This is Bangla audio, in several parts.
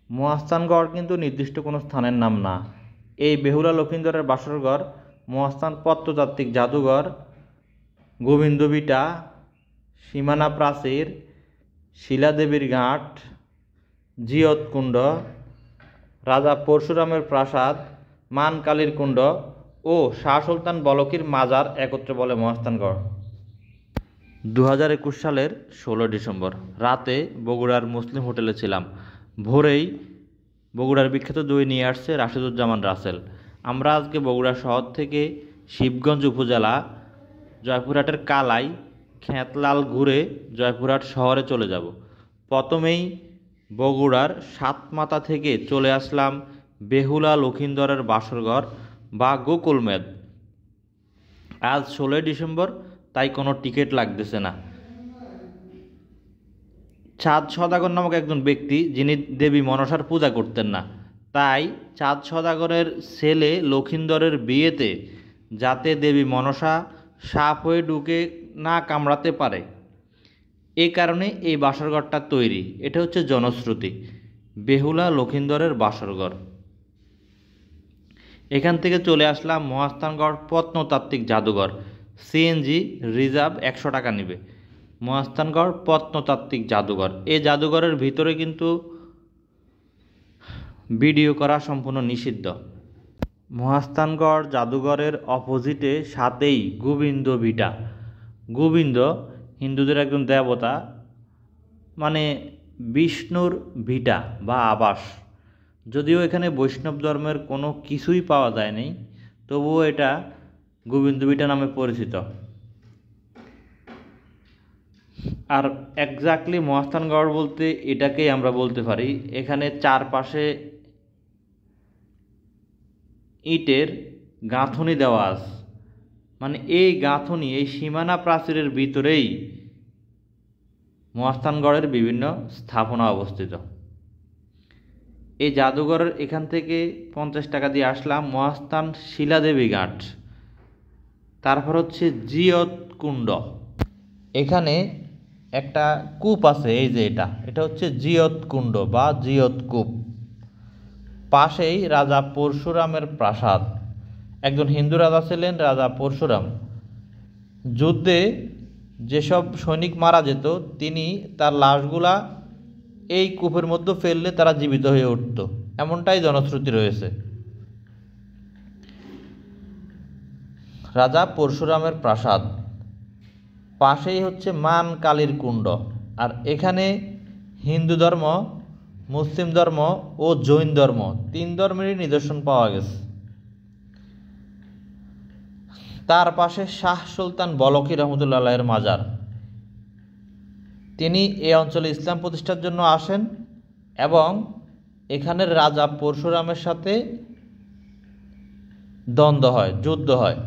মহাস্থানগড় কিন্তু নির্দিষ্ট কোনো স্থানের নাম না। এই বেহুলা লক্ষিন্দরের বাসরঘর মহাস্থান প্রত্নতাত্ত্বিক জাদুঘর, গোবিন্দবিটা, সীমানা প্রাচীর, শিলাদেবীর ঘাট, জিয়তকুণ্ড, রাজা পরশুরামের প্রাসাদ, মান কালীর কুণ্ড ও শাহ সুলতান বলকির মাজার একত্রে বলে মহাস্থানগড়। 2021 সালের 16 ডিসেম্বর রাতে বগুড়ার মুসলিম হোটেলে ছিলাম। ভোরেই বগুড়ার বিখ্যাত দই নিয়ে আসছে রাশেদুজ্জামান রাসেল। আমরা আজকে বগুড়া শহর থেকে শিবগঞ্জ উপজেলা জয়পুরহাটের কালাই খেতলাল ঘুরে জয়পুরহাট শহরে চলে যাব। প্রথমেই বগুড়ার সাতমাথা থেকে চলে আসলাম বেহুলা লক্ষিন্দরের বাসরঘর বা গোকুলমেদ। আজ 16 ডিসেম্বর, তাই কোনো টিকিট লাগতেছে না। চাঁদ সওদাগর নামক একজন ব্যক্তি যিনি দেবী মনসার পূজা করতেন না, তাই চাঁদ সওদাগরের ছেলে লক্ষিন্দরের বিয়েতে যাতে দেবী মনসা সাপ হয়ে ঢুকে না কামড়াতে পারে, এই কারণে এই বাসরঘরটা তৈরি। এটা হচ্ছে জনশ্রুতি, বেহুলা লক্ষিন্দরের বাসরঘর। এখান থেকে চলে আসলাম মহাস্থানগড় প্রত্নতাত্ত্বিক জাদুঘর। সিএনজি রিজার্ভ 100 টাকা নেবে। মহাস্থানগড় প্রত্নতাত্ত্বিক জাদুঘর, এই জাদুঘরের ভিতরে কিন্তু ভিডিও করা সম্পূর্ণ নিষিদ্ধ। মহাস্থানগড় জাদুঘরের অপোজিটে সাথেই গোবিন্দ ভিটা। গোবিন্দ হিন্দুদের একজন দেবতা, মানে বিষ্ণুর ভিটা বা আবাস। যদিও এখানে বৈষ্ণব ধর্মের কোনো কিছুই পাওয়া যায়নি, তবুও এটা গোবিন্দ ভিটা নামে পরিচিত। আর এক্স্যাক্টলি মহাস্থানগড় বলতে এটাকেই আমরা বলতে পারি। এখানে চারপাশে ইটের গাঁথনি দেওয়া আছে, মানে এই গাঁথনি, এই সীমানা প্রাচীরের ভিতরেই মহাস্থানগড়ের বিভিন্ন স্থাপনা অবস্থিত। এই জাদুঘরের এখান থেকে 50 টাকা দিয়ে আসলাম মহাস্থান শিলাদেবী ঘাট। তারপর হচ্ছে জিয়তকুণ্ড। এখানে একটা কূপ আছে, এই যে এটা হচ্ছে জিয়তকুণ্ড বা জিয়তকূপ। পাশেই রাজা পরশুরামের প্রাসাদ। একজন হিন্দু রাজা ছিলেন রাজা পরশুরাম। যুদ্ধে যেসব সৈনিক মারা যেত, তিনি তার লাশগুলা এই কূপের মধ্যে ফেললে তারা জীবিত হয়ে উঠত, এমনটাই জনশ্রুতি রয়েছে। রাজা পরশুরামের প্রাসাদ, পাশেই হচ্ছে মান কালীর কুণ্ড। আর এখানে হিন্দু ধর্ম, মুসলিম ধর্ম ও জৈন ধর্ম, 3 ধর্মেরই নিদর্শন পাওয়া গেছে। তার পাশে শাহ সুলতান বলকি রহমতুল্লাহ এর মাজার। তিনি এই অঞ্চলে ইসলাম প্রতিষ্ঠার জন্য আসেন এবং এখানের রাজা পরশুরামের সাথে দ্বন্দ্ব হয়, যুদ্ধ হয়।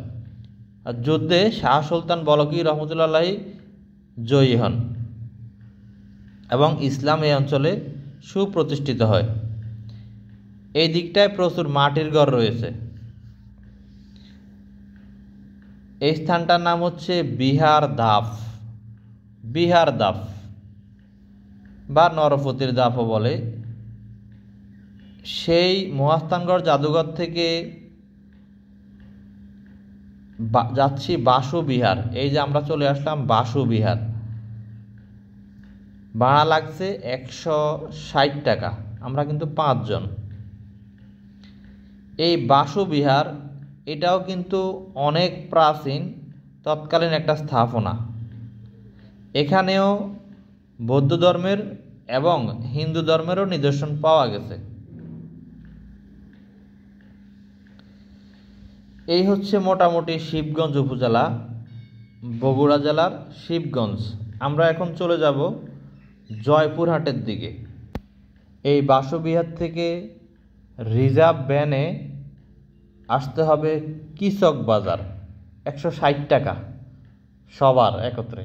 আর যুদ্ধে শাহ সুলতান বলকি রহমতুল্লাহ জয়ী হন এবং ইসলাম এই অঞ্চলে সুপ্রতিষ্ঠিত হয়। এই দিকটায় প্রচুর মাটির ঘর রয়েছে। এই স্থানটার নাম হচ্ছে বিহার দাফ। বিহার দাফ বা নরপতির দাফও বলে। সেই মহাস্থানগড় জাদুঘর থেকে যাচ্ছি বাসু বিহার। এই যে আমরা চলে আসলাম বাসু বিহার। ভাড়া লাগছে 160 টাকা, আমরা কিন্তু 5 জন। এই বাসু বিহার এটাও কিন্তু অনেক প্রাচীন তৎকালীন একটা স্থাপনা। এখানেও বৌদ্ধ ধর্মের এবং হিন্দু ধর্মেরও নিদর্শন পাওয়া গেছে। এই হচ্ছে মোটামুটি শিবগঞ্জ উপজেলা, বগুড়া জেলার শিবগঞ্জ। আমরা এখন চলে যাব জয়পুরহাটের দিকে। এই বাসুবিহার থেকে রিজার্ভ ভ্যানে আসতে হবে কৃষক বাজার, 160 টাকা সবার একত্রে।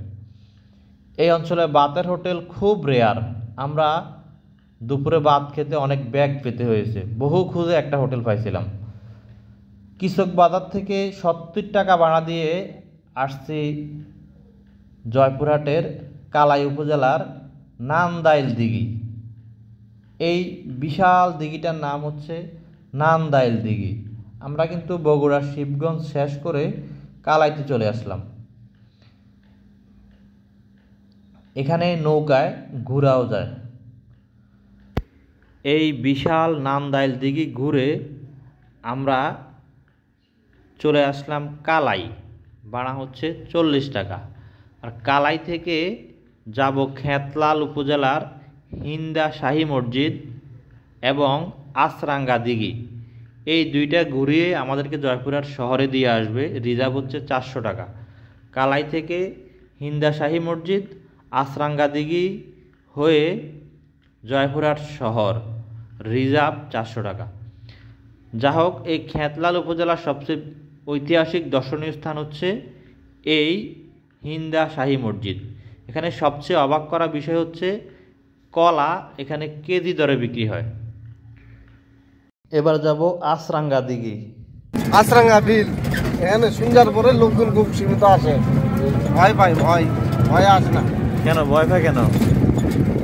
এই অঞ্চলে বাতের হোটেল খুব রেয়ার। আমরা দুপুরে ভাত খেতে অনেক ব্যাগ পেতে হয়েছে, বহু খুঁজে একটা হোটেল পাইছিলাম। কৃষক বাজার থেকে 70 টাকা ভাড়া দিয়ে আসছি জয়পুরহাটের কালাই উপজেলার নান্দাইল দিঘি। এই বিশাল দিঘিটার নাম হচ্ছে নান্দাইল দিঘি। আমরা কিন্তু বগুড়ার শিবগঞ্জ শেষ করে কালাইতে চলে আসলাম। এখানে নৌকায় ঘোরাও যায়। এই বিশাল নান্দাইল দিঘি ঘুরে আমরা চলে আসলাম কালাই। ভাড়া হচ্ছে 40 টাকা। আর কালাই থেকে যাব খেতলাল উপজেলার হিন্দা শাহী মসজিদ এবং আছরাঙ্গা দিঘি। এই দুইটা ঘুরিয়ে আমাদেরকে জয়পুরহাট শহরে দিয়ে আসবে। রিজার্ভ হচ্ছে 400 টাকা। কালাই থেকে হিন্দা শাহী মসজিদ, আছরাঙ্গা দিঘি হয়ে জয়পুরহাট শহর, রিজার্ভ 400 টাকা। যা হোক, এই খেতলাল উপজেলার সবচেয়ে ঐতিহাসিক দর্শনীয় স্থান হচ্ছে এই হিন্দা শাহী মসজিদ। এখানে সবচেয়ে অবাক করা বিষয় হচ্ছে কলা এখানে কেজি দরে বিক্রি হয়। এবার যাব আছরাঙ্গা দিঘি। আছরাঙ্গা বিল এখানে সুন্দর পরে লোকজন খুব সীমিত আসে। ভয় পাই, ভয় আসে না। কেন ভয় পায় কেন?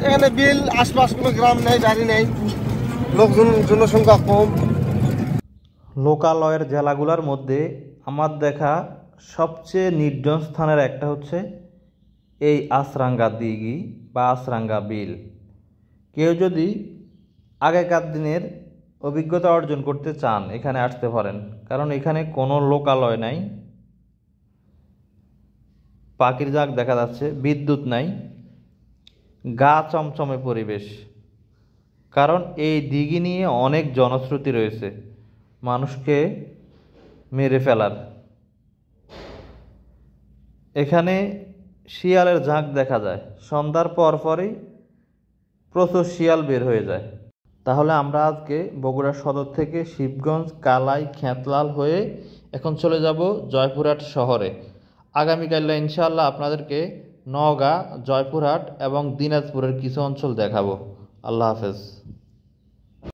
এখানে বিল আশপাশ কোনো গ্রাম নেই, বাড়ি নেই, লোকজন জনসংখ্যা কম। লোকালয়ের জেলাগুলোর মধ্যে আমার দেখা সবচেয়ে নির্জন স্থানের একটা হচ্ছে এই আছরাঙ্গা দিঘি বা আছরাঙ্গা বিল। কেউ যদি আগেকার দিনের অভিজ্ঞতা অর্জন করতে চান এখানে আসতে পারেন, কারণ এখানে কোনো লোকালয় নাই, পাখির ঝাঁক দেখা যাচ্ছে, বিদ্যুৎ নাই, গা চমচমে পরিবেশ। কারণ এই দিঘি নিয়ে অনেক জনশ্রুতি রয়েছে মানুষকে মেরে ফেলার। এখানে শিয়ালের ঝাঁক দেখা যায়, সন্ধ্যার পরই প্রচুর শিয়াল বের হয়ে যায়। তাহলে আমরা আজকে বগুড়া সদর থেকে শিবগঞ্জ, কালাই, খেতলাল হয়ে এখন চলে যাব জয়পুরহাট শহরে। আগামীকাল ইনশাআল্লাহ আপনাদেরকে নওগাঁ, জয়পুরহাট এবং দিনাজপুরের কিছু অঞ্চল দেখাবো। আল্লাহ হাফেজ।